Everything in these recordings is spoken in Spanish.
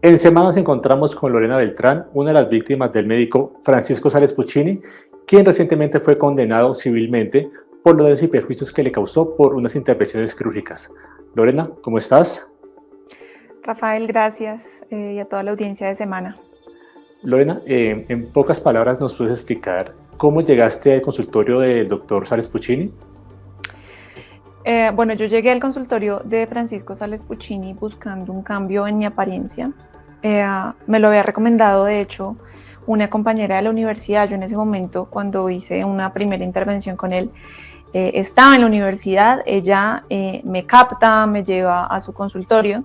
En semana nos encontramos con Lorena Beltrán, una de las víctimas del médico Francisco Sales Puccini, quien recientemente fue condenado civilmente por los daños y perjuicios que le causó por unas intervenciones quirúrgicas. Lorena, ¿cómo estás? Rafael, gracias y a toda la audiencia de Semana. Lorena, en pocas palabras, ¿nos puedes explicar cómo llegaste al consultorio del doctor Sales Puccini? Bueno, yo llegué al consultorio de Francisco Sales Puccini buscando un cambio en mi apariencia. Me lo había recomendado, de hecho, una compañera de la universidad. Yo en ese momento, cuando hice una primera intervención con él, estaba en la universidad. Ella me capta, me lleva a su consultorio.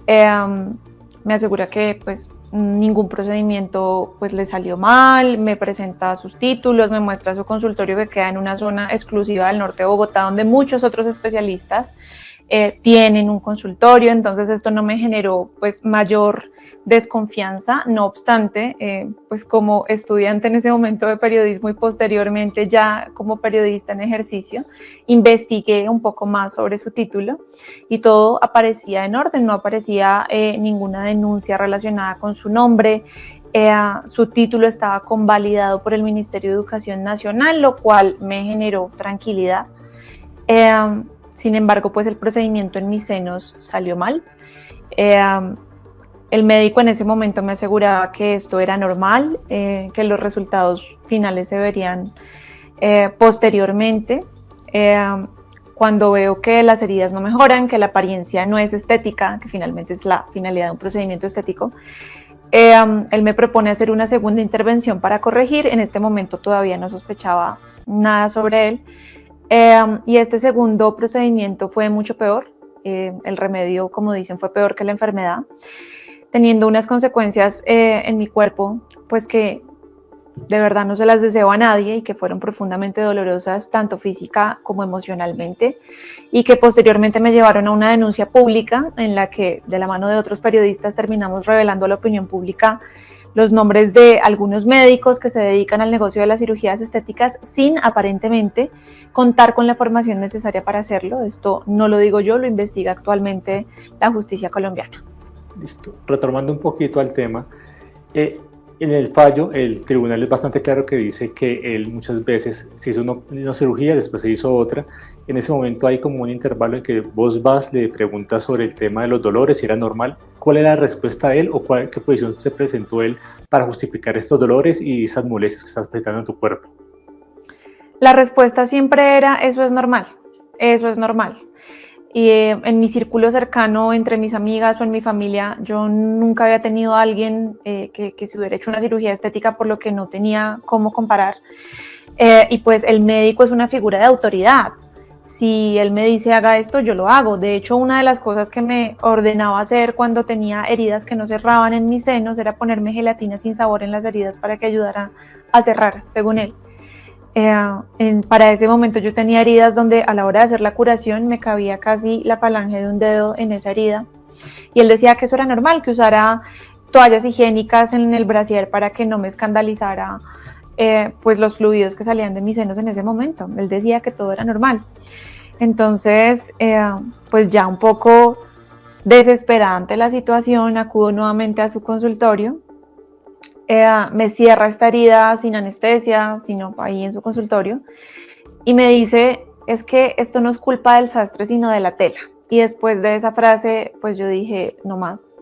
Me asegura que pues ningún procedimiento pues le salió mal, me presenta sus títulos, me muestra su consultorio que queda en una zona exclusiva del norte de Bogotá donde muchos otros especialistas tienen un consultorio. Entonces esto no me generó pues mayor desconfianza. No obstante, pues como estudiante en ese momento de periodismo y posteriormente ya como periodista en ejercicio, investigué un poco más sobre su título y todo aparecía en orden, no aparecía ninguna denuncia relacionada con su nombre. Su título estaba convalidado por el Ministerio de Educación Nacional, lo cual me generó tranquilidad. Sin embargo, pues el procedimiento en mis senos salió mal. El médico en ese momento me aseguraba que esto era normal, que los resultados finales se verían posteriormente. Cuando veo que las heridas no mejoran, que la apariencia no es estética, que finalmente es la finalidad de un procedimiento estético, él me propone hacer una segunda intervención para corregir. En este momento todavía no sospechaba nada sobre él. Y este segundo procedimiento fue mucho peor. El remedio, como dicen, fue peor que la enfermedad, teniendo unas consecuencias en mi cuerpo, pues que de verdad no se las deseo a nadie y que fueron profundamente dolorosas, tanto física como emocionalmente, y que posteriormente me llevaron a una denuncia pública en la que, de la mano de otros periodistas, terminamos revelando a la opinión pública los nombres de algunos médicos que se dedican al negocio de las cirugías estéticas sin aparentemente contar con la formación necesaria para hacerlo. Esto no lo digo yo, lo investiga actualmente la justicia colombiana. Listo. Retomando un poquito al tema, en el fallo, el tribunal es bastante claro que dice que él muchas veces se hizo una cirugía, después se hizo otra. En ese momento hay como un intervalo en que vos vas, le preguntas sobre el tema de los dolores, si era normal, cuál era la respuesta de él o qué posición se presentó él para justificar estos dolores y esas molestias que estás presentando en tu cuerpo. La respuesta siempre era: eso es normal, eso es normal. Y en mi círculo cercano, entre mis amigas o en mi familia, yo nunca había tenido a alguien que se hubiera hecho una cirugía estética, por lo que no tenía cómo comparar. Y pues el médico es una figura de autoridad. Si él me dice haga esto, yo lo hago. De hecho, una de las cosas que me ordenaba hacer cuando tenía heridas que no cerraban en mis senos era ponerme gelatina sin sabor en las heridas para que ayudara a cerrar, según él. Para ese momento yo tenía heridas donde a la hora de hacer la curación me cabía casi la falange de un dedo en esa herida, y él decía que eso era normal, que usara toallas higiénicas en el brasier para que no me escandalizara pues los fluidos que salían de mis senos en ese momento. Él decía que todo era normal. Entonces pues ya un poco desesperada ante la situación, acudo nuevamente a su consultorio. Me cierra esta herida sin anestesia, sino ahí en su consultorio, y me dice: es que esto no es culpa del sastre, sino de la tela. Y después de esa frase, pues yo dije, no más,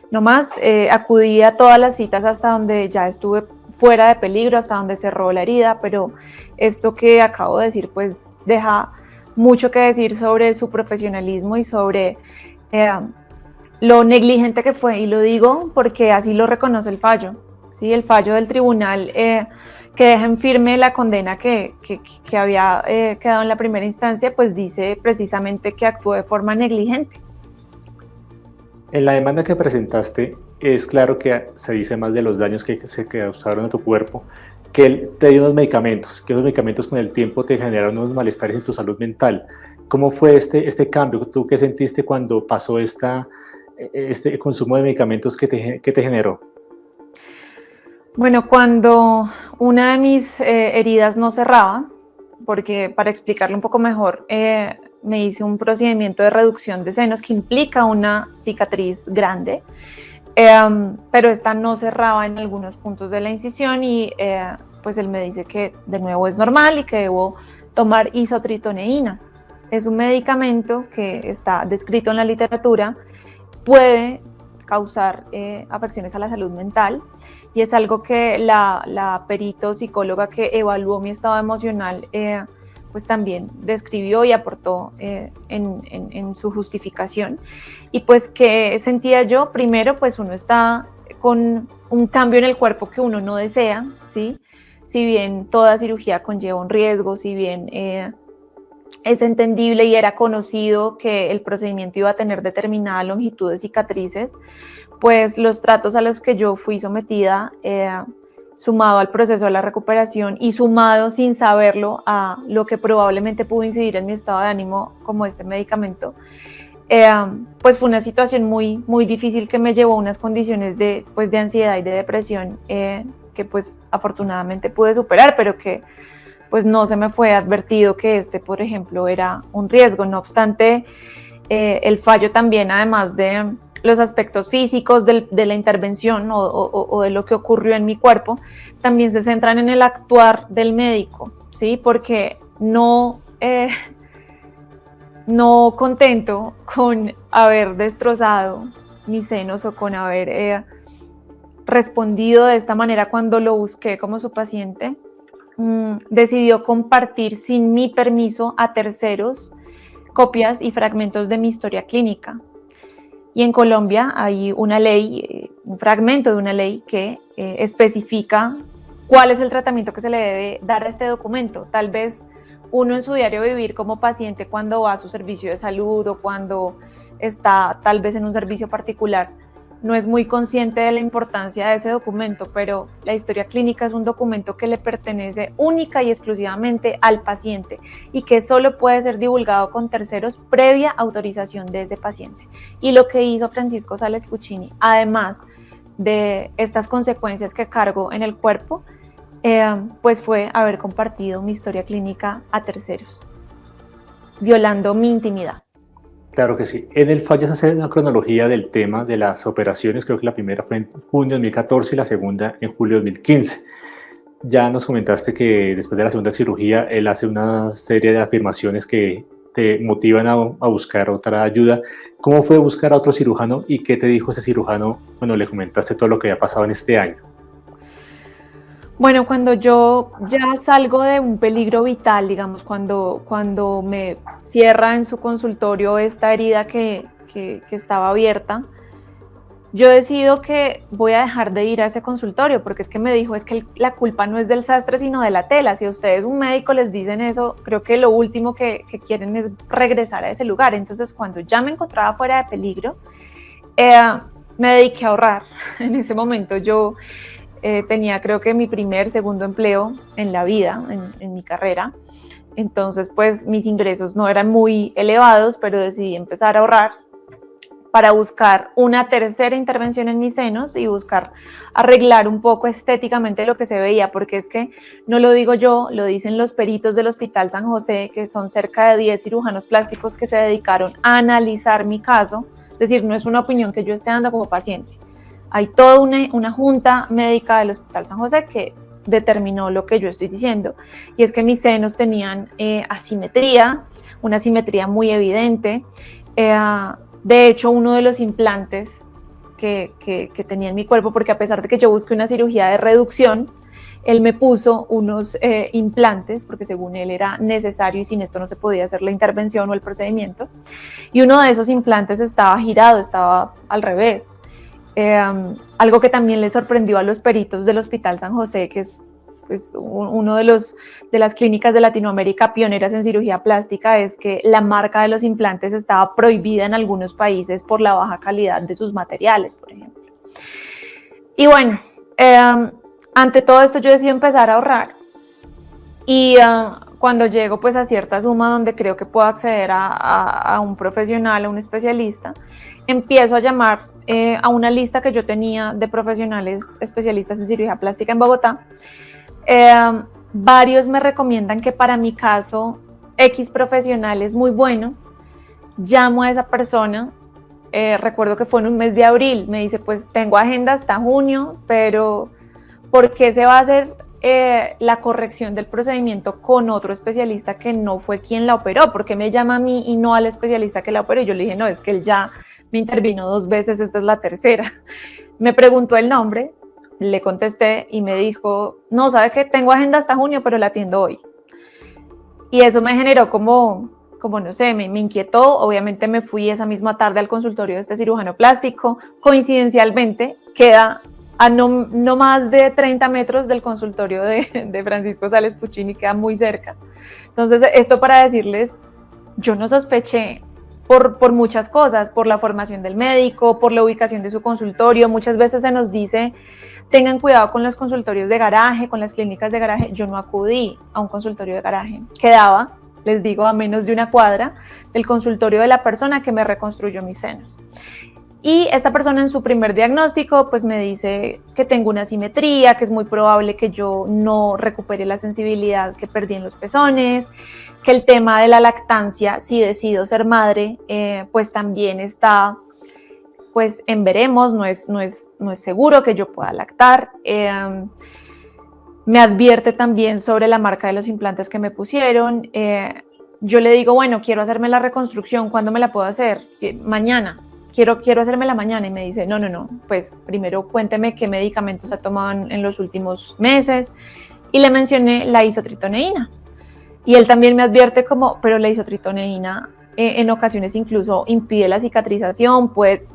no más. Acudí a todas las citas hasta donde ya estuve fuera de peligro, hasta donde cerró la herida, pero esto que acabo de decir, pues deja mucho que decir sobre su profesionalismo y sobre lo negligente que fue, y lo digo porque así lo reconoce el fallo. ¿Sí? El fallo del tribunal que deja en firme la condena que había quedado en la primera instancia, pues dice precisamente que actuó de forma negligente. En la demanda que presentaste es claro que se dice más de los daños que se causaron a tu cuerpo, que él te dio unos medicamentos, que esos medicamentos con el tiempo te generaron unos malestares en tu salud mental. ¿Cómo fue este cambio? ¿Tú qué sentiste cuando pasó este consumo de medicamentos que te generó? Bueno, cuando una de mis heridas no cerraba, porque para explicarlo un poco mejor, me hice un procedimiento de reducción de senos que implica una cicatriz grande. pero esta no cerraba en algunos puntos de la incisión y pues él me dice que de nuevo es normal y que debo tomar isotritoneína. Es un medicamento que está descrito en la literatura, puede causar afecciones a la salud mental y es algo que la perito psicóloga que evaluó mi estado emocional pues también describió y aportó en su justificación. Y pues, ¿qué sentía yo? Primero, pues uno está con un cambio en el cuerpo que uno no desea, ¿sí? Si bien toda cirugía conlleva un riesgo, si bien es entendible y era conocido que el procedimiento iba a tener determinada longitud de cicatrices, pues los tratos a los que yo fui sometida, sumado al proceso de la recuperación y sumado sin saberlo a lo que probablemente pudo incidir en mi estado de ánimo como este medicamento, pues fue una situación muy, muy difícil que me llevó a unas condiciones de ansiedad y de depresión que pues afortunadamente pude superar, pero que pues no se me fue advertido que por ejemplo, era un riesgo. No obstante, el fallo también, además de los aspectos físicos de la intervención o de lo que ocurrió en mi cuerpo, también se centran en el actuar del médico, ¿sí? Porque no contento con haber destrozado mis senos o con haber respondido de esta manera cuando lo busqué como su paciente, decidió compartir sin mi permiso a terceros copias y fragmentos de mi historia clínica. Y en Colombia hay una ley, un fragmento de una ley que especifica cuál es el tratamiento que se le debe dar a este documento. Tal vez uno en su diario vivir como paciente cuando va a su servicio de salud o cuando está tal vez en un servicio particular, no es muy consciente de la importancia de ese documento, pero la historia clínica es un documento que le pertenece única y exclusivamente al paciente y que solo puede ser divulgado con terceros previa autorización de ese paciente. Y lo que hizo Francisco Sales Puccini, además de estas consecuencias que cargo en el cuerpo, pues fue haber compartido mi historia clínica a terceros, violando mi intimidad. Claro que sí. En el fallo se hace una cronología del tema de las operaciones. Creo que la primera fue en junio de 2014 y la segunda en julio de 2015. Ya nos comentaste que después de la segunda cirugía él hace una serie de afirmaciones que te motivan a buscar otra ayuda. ¿Cómo fue buscar a otro cirujano y qué te dijo ese cirujano cuando le comentaste todo lo que había pasado en este año? Bueno, cuando yo ya salgo de un peligro vital, digamos, cuando me cierra en su consultorio esta herida que estaba abierta, yo decido que voy a dejar de ir a ese consultorio, porque es que me dijo, es que la culpa no es del sastre, sino de la tela. Si a ustedes, un médico, les dicen eso, creo que lo último que quieren es regresar a ese lugar. Entonces, cuando ya me encontraba fuera de peligro, me dediqué a ahorrar. En ese momento yo tenía, creo que mi segundo empleo en la vida, en mi carrera. Entonces, pues mis ingresos no eran muy elevados, pero decidí empezar a ahorrar para buscar una tercera intervención en mis senos y buscar arreglar un poco estéticamente lo que se veía, porque es que no lo digo yo, lo dicen los peritos del Hospital San José, que son cerca de 10 cirujanos plásticos que se dedicaron a analizar mi caso. Es decir, no es una opinión que yo esté dando como paciente. Hay toda una junta médica del Hospital San José que determinó lo que yo estoy diciendo, y es que mis senos tenían asimetría, una asimetría muy evidente. De hecho, uno de los implantes que tenía en mi cuerpo, porque a pesar de que yo busqué una cirugía de reducción, él me puso unos implantes, porque según él era necesario y sin esto no se podía hacer la intervención o el procedimiento, y uno de esos implantes estaba girado, estaba al revés. Algo que también le sorprendió a los peritos del Hospital San José, que es pues, uno de las clínicas de Latinoamérica pioneras en cirugía plástica, es que la marca de los implantes estaba prohibida en algunos países por la baja calidad de sus materiales, por ejemplo. Y bueno, ante todo esto yo decidí empezar a ahorrar y cuando llego pues a cierta suma donde creo que puedo acceder a un profesional, a un especialista, empiezo a llamar a una lista que yo tenía de profesionales especialistas en cirugía plástica en Bogotá. Varios me recomiendan que para mi caso X profesional es muy bueno. Llamo a esa persona recuerdo que fue en un mes de abril, me dice, pues tengo agenda hasta junio, pero ¿por qué se va a hacer la corrección del procedimiento con otro especialista que no fue quien la operó? ¿Por qué me llama a mí y no al especialista que la operó? Y yo le dije, no, es que él ya me intervino 2 veces, esta es la tercera. Me preguntó el nombre, le contesté y me dijo, no, ¿sabe qué? Tengo agenda hasta junio, pero la atiendo hoy. Y eso me generó como no sé, me inquietó. Obviamente me fui esa misma tarde al consultorio de este cirujano plástico. Coincidencialmente queda a no más de 30 metros del consultorio de Francisco Sales Puccini, queda muy cerca. Entonces, esto para decirles, yo no sospeché por muchas cosas, por la formación del médico, por la ubicación de su consultorio. Muchas veces se nos dice, tengan cuidado con los consultorios de garaje, con las clínicas de garaje. Yo no acudí a un consultorio de garaje. Quedaba, les digo, a menos de una cuadra del consultorio de la persona que me reconstruyó mis senos. Y esta persona en su primer diagnóstico pues me dice que tengo una asimetría, que es muy probable que yo no recupere la sensibilidad que perdí en los pezones, que el tema de la lactancia, si decido ser madre, pues también está pues en veremos, no es seguro que yo pueda lactar. Me advierte también sobre la marca de los implantes que me pusieron. Yo le digo, bueno, quiero hacerme la reconstrucción, ¿cuándo me la puedo hacer? Mañana. Quiero hacérmela mañana. Y me dice, no, pues primero cuénteme qué medicamentos ha tomado en los últimos meses. Y le mencioné la isotritoneína. Y él también me advierte como, pero la isotritoneína en ocasiones incluso impide la cicatrización, puede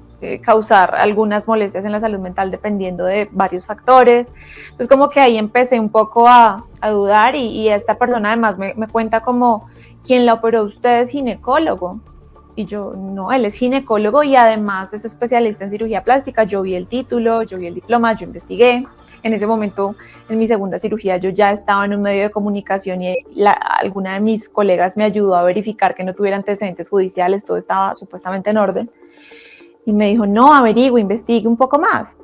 causar algunas molestias en la salud mental dependiendo de varios factores. Entonces como que ahí empecé un poco a dudar y esta persona además me cuenta como, ¿quién la operó? ¿Usted es ginecólogo? Y yo, no, él es ginecólogo y además es especialista en cirugía plástica. Yo vi el título, yo vi el diploma, yo investigué. En ese momento, en mi segunda cirugía, yo ya estaba en un medio de comunicación y alguna de mis colegas me ayudó a verificar que no tuviera antecedentes judiciales, todo estaba supuestamente en orden. Y me dijo, no, averigüe, investigue un poco más.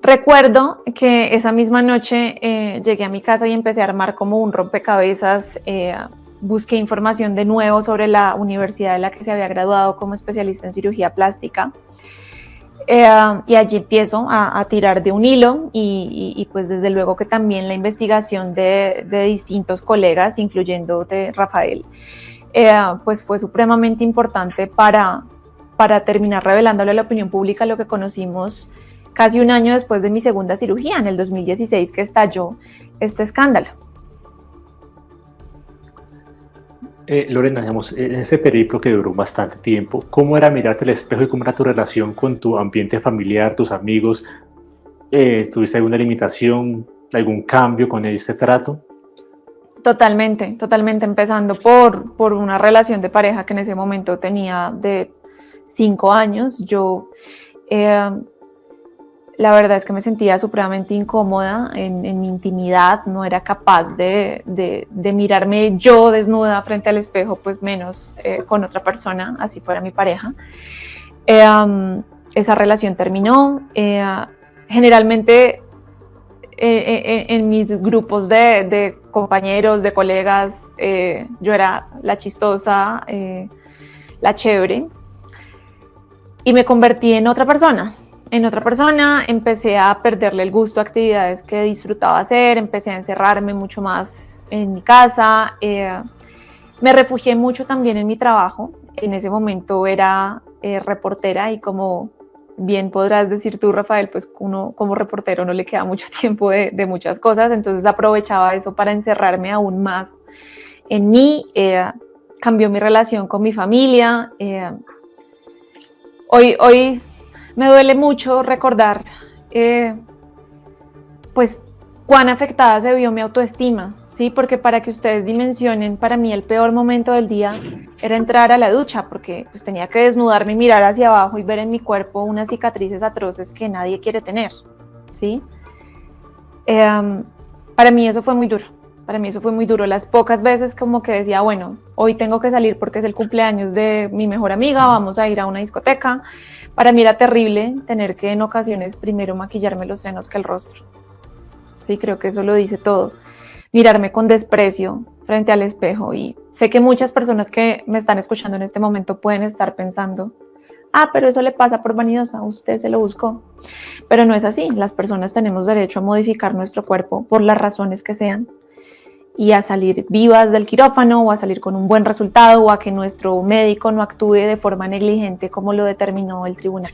Recuerdo que esa misma noche llegué a mi casa y empecé a armar como un rompecabezas. Busqué información de nuevo sobre la universidad de la que se había graduado como especialista en cirugía plástica. Y allí empiezo a tirar de un hilo y pues desde luego que también la investigación de distintos colegas, incluyendo de Rafael, pues fue supremamente importante para terminar revelándole a la opinión pública lo que conocimos casi un año después de mi segunda cirugía, en el 2016, que estalló este escándalo. Lorena, digamos, en ese periplo que duró bastante tiempo, ¿cómo era mirarte al espejo y cómo era tu relación con tu ambiente familiar, tus amigos? ¿Tuviste alguna limitación, algún cambio con este trato? Totalmente, empezando por una relación de pareja que en ese momento tenía de 5 años. Yo la verdad es que me sentía supremamente incómoda en mi intimidad, no era capaz de mirarme yo desnuda frente al espejo, pues menos con otra persona, así fuera mi pareja. Esa relación terminó. Generalmente en mis grupos de compañeros, de colegas, yo era la chistosa, la chévere, y me convertí en otra persona. Empecé a perderle el gusto a actividades que disfrutaba hacer, empecé a encerrarme mucho más en mi casa, me refugié mucho también en mi trabajo. En ese momento era reportera y como bien podrás decir tú, Rafael, pues uno como reportero no le queda mucho tiempo de muchas cosas, entonces aprovechaba eso para encerrarme aún más en mí. Cambió mi relación con mi familia. Hoy me duele mucho recordar pues cuán afectada se vio mi autoestima, ¿sí? Porque para que ustedes dimensionen, para mí el peor momento del día era entrar a la ducha, porque pues tenía que desnudarme y mirar hacia abajo y ver en mi cuerpo unas cicatrices atroces que nadie quiere tener, ¿sí? Para mí eso fue muy duro. Las pocas veces como que decía, bueno, hoy tengo que salir porque es el cumpleaños de mi mejor amiga, vamos a ir a una discoteca. Para mí era terrible tener que en ocasiones primero maquillarme los senos que el rostro. Sí, creo que eso lo dice todo. Mirarme con desprecio frente al espejo, y sé que muchas personas que me están escuchando en este momento pueden estar pensando, pero eso le pasa por vanidosa, usted se lo buscó. Pero no es así, las personas tenemos derecho a modificar nuestro cuerpo por las razones que sean y a salir vivas del quirófano o a salir con un buen resultado o a que nuestro médico no actúe de forma negligente como lo determinó el tribunal.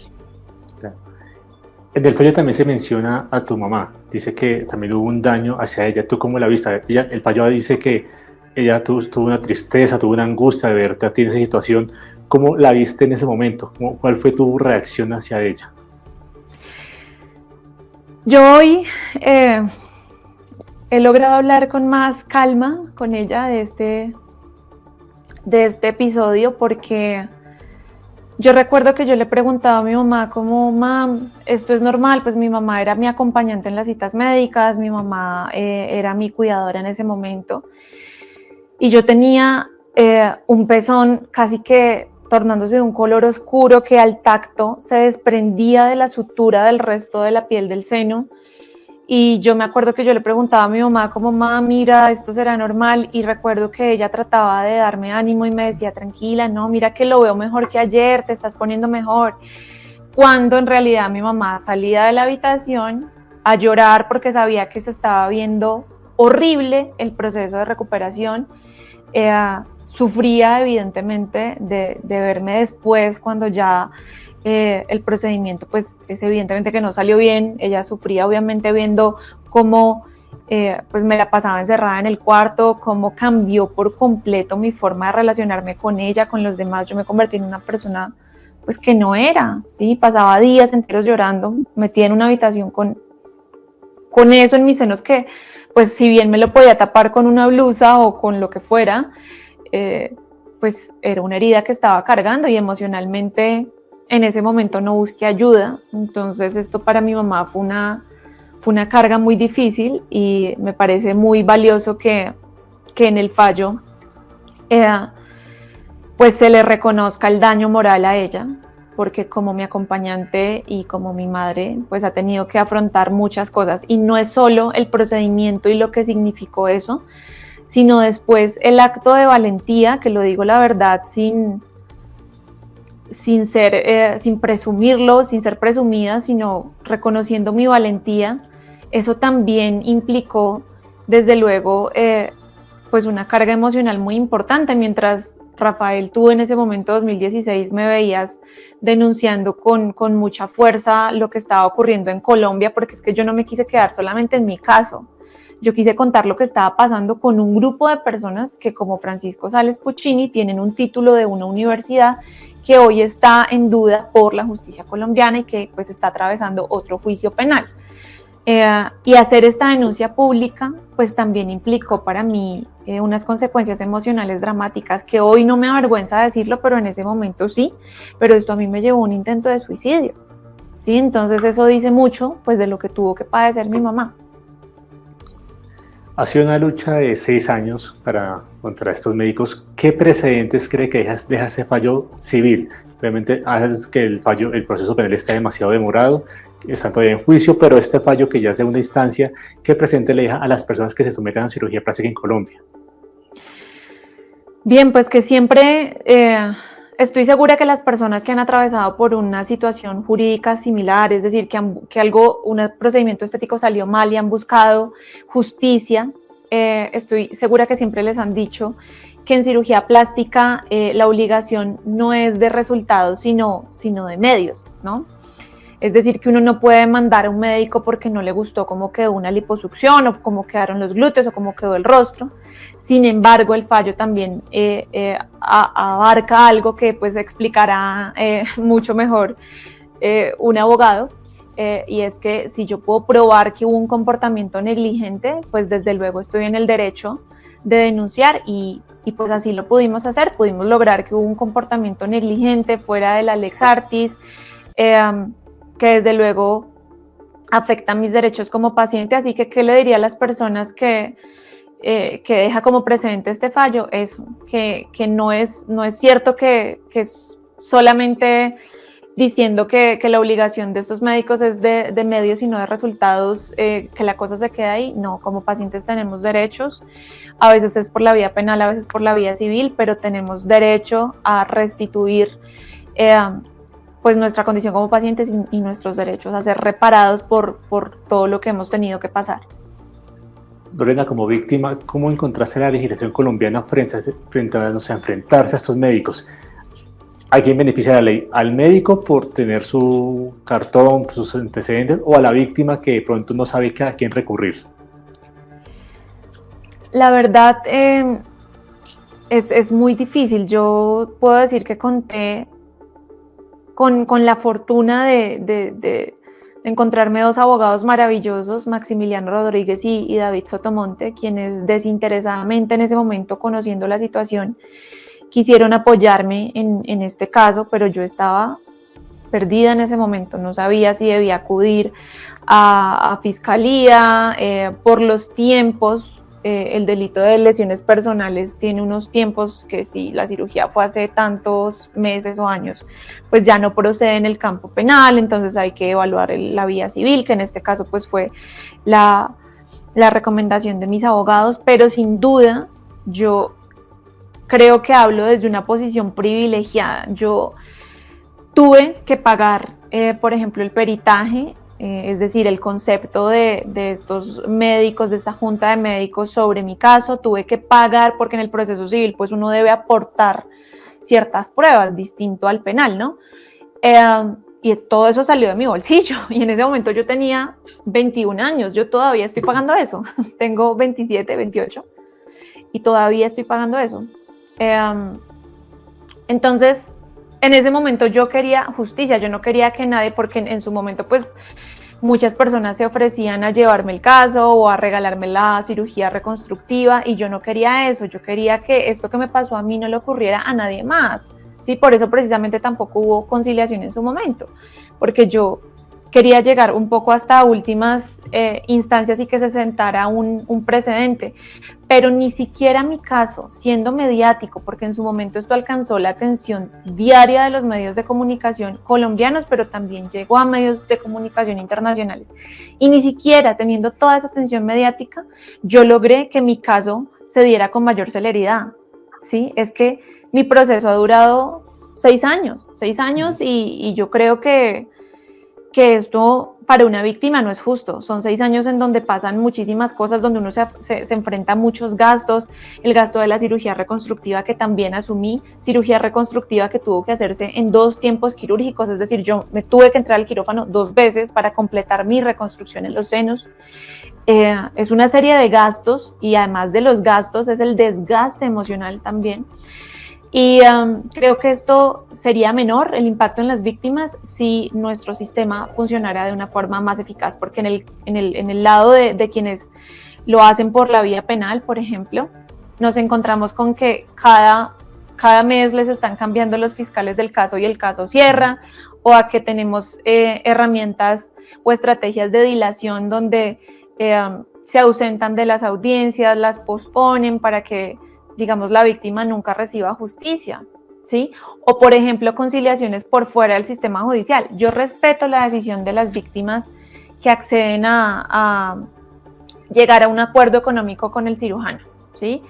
En el fallo también se menciona a tu mamá, dice que también hubo un daño hacia ella. ¿Tú cómo la viste? El fallo dice que ella tuvo una tristeza, tuvo una angustia de verte a ti en esa situación. ¿Cómo la viste en ese momento? ¿Cuál fue tu reacción hacia ella? Yo hoy he logrado hablar con más calma con ella de este episodio porque yo recuerdo que yo le preguntaba a mi mamá como, mam, ¿esto es normal? Pues mi mamá era mi acompañante en las citas médicas, mi mamá era mi cuidadora en ese momento y yo tenía un pezón casi que tornándose de un color oscuro que al tacto se desprendía de la sutura del resto de la piel del seno. Y yo me acuerdo que yo le preguntaba a mi mamá como, mamá, mira, esto será normal, y recuerdo que ella trataba de darme ánimo y me decía, tranquila, no, mira que lo veo mejor que ayer, te estás poniendo mejor, cuando en realidad mi mamá salía de la habitación a llorar porque sabía que se estaba viendo horrible el proceso de recuperación. Sufría evidentemente de verme después cuando ya el procedimiento pues es evidentemente que no salió bien. Ella sufría obviamente viendo cómo pues me la pasaba encerrada en el cuarto, cómo cambió por completo mi forma de relacionarme con ella, con los demás. Yo me convertí en una persona pues que no era, ¿sí? Pasaba días enteros llorando, metida en una habitación con eso en mis senos que pues si bien me lo podía tapar con una blusa o con lo que fuera, pues era una herida que estaba cargando y emocionalmente en ese momento no busqué ayuda. Entonces esto para mi mamá fue una carga muy difícil y me parece muy valioso que en el fallo pues se le reconozca el daño moral a ella, porque como mi acompañante y como mi madre, pues ha tenido que afrontar muchas cosas. Y no es solo el procedimiento y lo que significó eso, sino después el acto de valentía, que lo digo la verdad sin presumirlo, sin ser presumida, sino reconociendo mi valentía. Eso también implicó, desde luego, pues una carga emocional muy importante. Mientras Rafael, tú en ese momento, 2016, me veías denunciando con mucha fuerza lo que estaba ocurriendo en Colombia, porque es que yo no me quise quedar solamente en mi caso. Yo quise contar lo que estaba pasando con un grupo de personas que, como Francisco Sales Puccini, tienen un título de una universidad que hoy está en duda por la justicia colombiana y que pues está atravesando otro juicio penal. Y hacer esta denuncia pública pues también implicó para mí unas consecuencias emocionales dramáticas que hoy no me avergüenza decirlo, pero en ese momento sí. Pero esto a mí me llevó a un intento de suicidio, ¿sí? Entonces eso dice mucho pues de lo que tuvo que padecer mi mamá. Ha sido una lucha de 6 años contra estos médicos. ¿Qué precedentes cree que deja ese fallo civil? Obviamente hace que el proceso penal está demasiado demorado, están todavía en juicio, pero este fallo que ya es de una instancia, ¿qué precedente le deja a las personas que se someten a cirugía plástica en Colombia? Bien, pues que siempre estoy segura que las personas que han atravesado por una situación jurídica similar, es decir, que un procedimiento estético salió mal y han buscado justicia, estoy segura que siempre les han dicho que en cirugía plástica la obligación no es de resultados, sino de medios, ¿no? Es decir, que uno no puede mandar a un médico porque no le gustó cómo quedó una liposucción o cómo quedaron los glúteos o cómo quedó el rostro. Sin embargo, el fallo también abarca algo que pues explicará mucho mejor un abogado, y es que si yo puedo probar que hubo un comportamiento negligente, pues desde luego estoy en el derecho de denunciar y pues así lo pudimos hacer. Pudimos lograr que hubo un comportamiento negligente fuera de la lex artis, que desde luego afecta mis derechos como paciente. Así que, ¿qué le diría a las personas que deja como precedente este fallo? Eso, que no es cierto que es solamente diciendo que la obligación de estos médicos es de medios y no de resultados, que la cosa se queda ahí. No, como pacientes tenemos derechos, a veces es por la vía penal, a veces por la vía civil, pero tenemos derecho a restituir pues nuestra condición como pacientes y nuestros derechos a ser reparados por todo lo que hemos tenido que pasar. Lorena, como víctima, ¿cómo encontraste la legislación colombiana frente a enfrentarse a estos médicos? ¿A quién beneficia la ley? ¿Al médico por tener su cartón, sus antecedentes, o a la víctima que de pronto no sabe a quién recurrir? La verdad es muy difícil. Yo puedo decir que conté con la fortuna de encontrarme dos abogados maravillosos, Maximiliano Rodríguez y David Sotomonte, quienes desinteresadamente en ese momento, conociendo la situación, quisieron apoyarme en este caso, pero yo estaba perdida en ese momento, no sabía si debía acudir a fiscalía, por los tiempos. El delito de lesiones personales tiene unos tiempos que si la cirugía fue hace tantos meses o años, pues ya no procede en el campo penal, entonces hay que evaluar la vía civil, que en este caso pues fue la recomendación de mis abogados, pero sin duda yo creo que hablo desde una posición privilegiada. Yo tuve que pagar, por ejemplo, el peritaje, es decir, el concepto de estos médicos, de esta junta de médicos sobre mi caso. Tuve que pagar porque en el proceso civil pues uno debe aportar ciertas pruebas, distinto al penal, ¿no? Y todo eso salió de mi bolsillo, y en ese momento yo tenía 21 años, yo todavía estoy pagando eso, tengo 27, 28, y todavía estoy pagando eso. Entonces, en ese momento yo quería justicia, yo no quería que nadie, porque en su momento pues muchas personas se ofrecían a llevarme el caso o a regalarme la cirugía reconstructiva, y yo no quería eso. Yo quería que esto que me pasó a mí no le ocurriera a nadie más, ¿sí? Por eso precisamente tampoco hubo conciliación en su momento, porque yo quería llegar un poco hasta últimas instancias y que se sentara un precedente, pero ni siquiera mi caso, siendo mediático, porque en su momento esto alcanzó la atención diaria de los medios de comunicación colombianos, pero también llegó a medios de comunicación internacionales, y ni siquiera teniendo toda esa atención mediática, yo logré que mi caso se diera con mayor celeridad, ¿sí? Es que mi proceso ha durado 6 años, y yo creo que esto para una víctima no es justo. Son 6 años en donde pasan muchísimas cosas, donde uno se enfrenta a muchos gastos, el gasto de la cirugía reconstructiva que también asumí, cirugía reconstructiva que tuvo que hacerse en 2 tiempos quirúrgicos, es decir, yo me tuve que entrar al quirófano 2 veces para completar mi reconstrucción en los senos. Es una serie de gastos, y además de los gastos es el desgaste emocional también. Y creo que esto sería menor, el impacto en las víctimas, si nuestro sistema funcionara de una forma más eficaz, porque en el lado de quienes lo hacen por la vía penal, por ejemplo, nos encontramos con que cada mes les están cambiando los fiscales del caso y el caso cierra, o a que tenemos herramientas o estrategias de dilación donde se ausentan de las audiencias, las posponen para que, digamos, la víctima nunca reciba justicia, ¿sí? O, por ejemplo, conciliaciones por fuera del sistema judicial. Yo respeto la decisión de las víctimas que acceden a llegar a un acuerdo económico con el cirujano, ¿sí?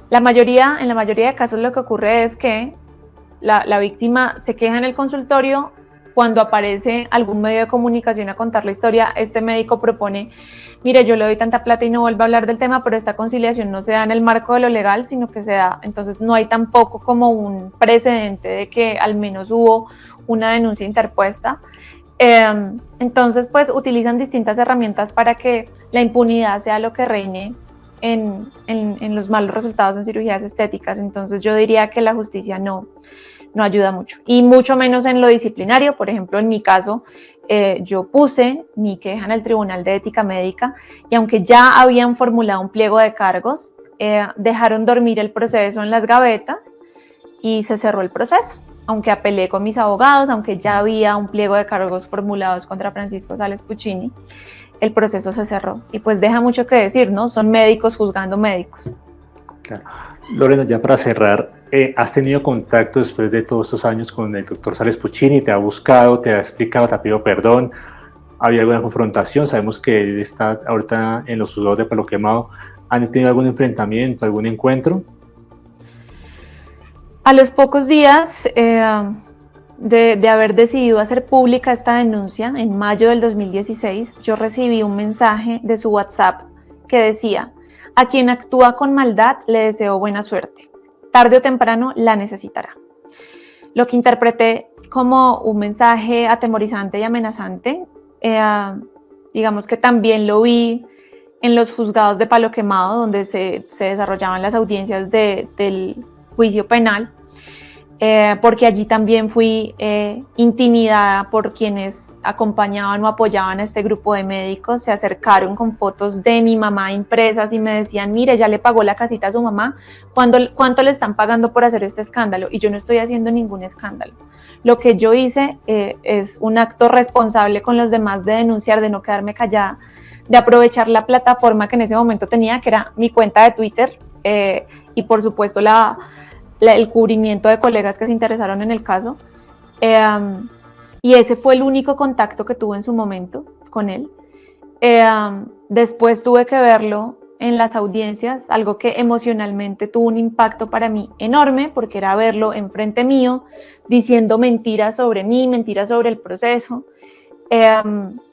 En la mayoría de casos lo que ocurre es que la víctima se queja en el consultorio. Cuando aparece algún medio de comunicación a contar la historia, este médico propone: mire, yo le doy tanta plata y no vuelvo a hablar del tema, pero esta conciliación no se da en el marco de lo legal, sino que se da. Entonces no hay tampoco como un precedente de que al menos hubo una denuncia interpuesta. Entonces pues utilizan distintas herramientas para que la impunidad sea lo que reine en los malos resultados en cirugías estéticas. Entonces yo diría que la justicia no ayuda mucho, y mucho menos en lo disciplinario. Por ejemplo, en mi caso, yo puse mi queja en el Tribunal de Ética Médica, y aunque ya habían formulado un pliego de cargos, dejaron dormir el proceso en las gavetas y se cerró el proceso. Aunque apelé con mis abogados, aunque ya había un pliego de cargos formulados contra Francisco Sales Puccini, el proceso se cerró, y pues deja mucho que decir, ¿no? Son médicos juzgando médicos. Claro. Lorena, ya para cerrar, ¿has tenido contacto después de todos estos años con el doctor Sales Puccini? ¿Te ha buscado, te ha explicado, te ha pedido perdón? ¿Había alguna confrontación? Sabemos que él está ahorita en los juzgados de Palo Quemado. ¿Han tenido algún enfrentamiento, algún encuentro? A los pocos días de haber decidido hacer pública esta denuncia, en mayo del 2016, yo recibí un mensaje de su WhatsApp que decía: a quien actúa con maldad le deseo buena suerte. Tarde o temprano la necesitará. Lo que interpreté como un mensaje atemorizante y amenazante, digamos que también lo vi en los juzgados de Palo Quemado, donde se desarrollaban las audiencias del juicio penal, porque allí también fui intimidada por quienes acompañaban o apoyaban a este grupo de médicos. Se acercaron con fotos de mi mamá impresas y me decían: mire, ya le pagó la casita a su mamá, ¿cuánto le están pagando por hacer este escándalo? Y yo no estoy haciendo ningún escándalo. Lo que yo hice es un acto responsable con los demás, de denunciar, de no quedarme callada, de aprovechar la plataforma que en ese momento tenía, que era mi cuenta de Twitter, y por supuesto el cubrimiento de colegas que se interesaron en el caso. Y ese fue el único contacto que tuve en su momento con él. Después tuve que verlo en las audiencias, algo que emocionalmente tuvo un impacto para mí enorme, porque era verlo enfrente mío, diciendo mentiras sobre mí, mentiras sobre el proceso.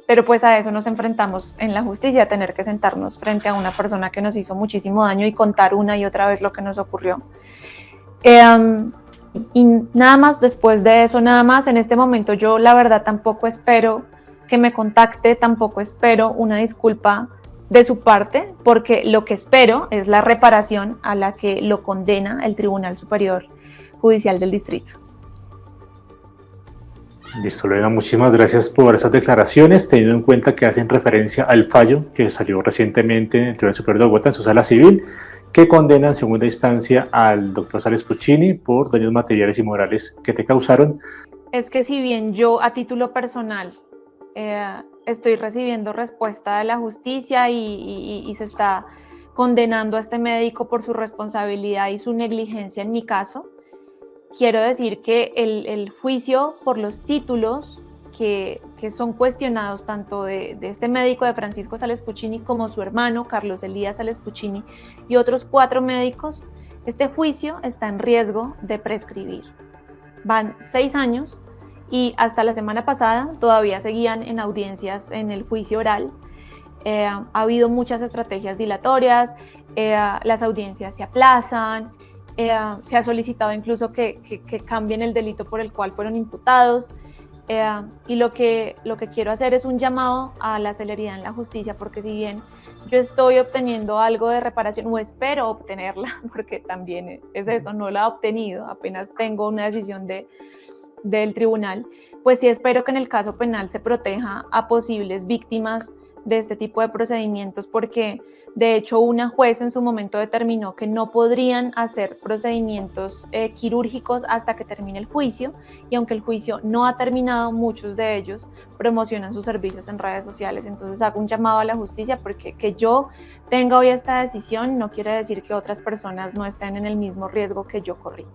Pero pues a eso nos enfrentamos en la justicia, a tener que sentarnos frente a una persona que nos hizo muchísimo daño y contar una y otra vez lo que nos ocurrió. Y nada más, después de eso, nada más. En este momento yo la verdad tampoco espero que me contacte, tampoco espero una disculpa de su parte, porque lo que espero es la reparación a la que lo condena el Tribunal Superior Judicial del Distrito. Listo, Lorena, muchísimas gracias por esas declaraciones, teniendo en cuenta que hacen referencia al fallo que salió recientemente en el Tribunal Superior de Bogotá en su sala civil, que condena en segunda instancia al doctor Sales Puccini por daños materiales y morales que te causaron. Es que si bien yo a título personal estoy recibiendo respuesta de la justicia y se está condenando a este médico por su responsabilidad y su negligencia en mi caso, quiero decir que el juicio por los títulos que son cuestionados, tanto de este médico, de Francisco Sales Puccini, como su hermano Carlos Elías Sales Puccini y otros 4 médicos, este juicio está en riesgo de prescribir. Van 6 años y hasta la semana pasada todavía seguían en audiencias en el juicio oral. Ha habido muchas estrategias dilatorias, las audiencias se aplazan, se ha solicitado incluso que cambien el delito por el cual fueron imputados. Y lo que quiero hacer es un llamado a la celeridad en la justicia, porque si bien yo estoy obteniendo algo de reparación, o espero obtenerla, porque también es eso, no la he obtenido, apenas tengo una decisión del tribunal, pues sí espero que en el caso penal se proteja a posibles víctimas de este tipo de procedimientos, porque de hecho una juez en su momento determinó que no podrían hacer procedimientos quirúrgicos hasta que termine el juicio, y aunque el juicio no ha terminado, muchos de ellos promocionan sus servicios en redes sociales. Entonces hago un llamado a la justicia, porque que yo tenga hoy esta decisión no quiere decir que otras personas no estén en el mismo riesgo que yo corrí.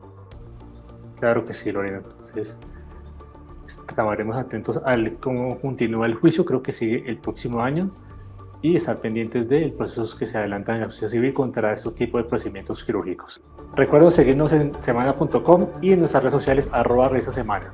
Claro que sí, Lorena. Entonces estaremos atentos a cómo continúa el juicio. Creo que sigue el próximo año, y estar pendientes de procesos que se adelantan en la justicia civil contra estos tipos de procedimientos quirúrgicos. Recuerda seguirnos en semana.com y en nuestras redes sociales @revistasemana.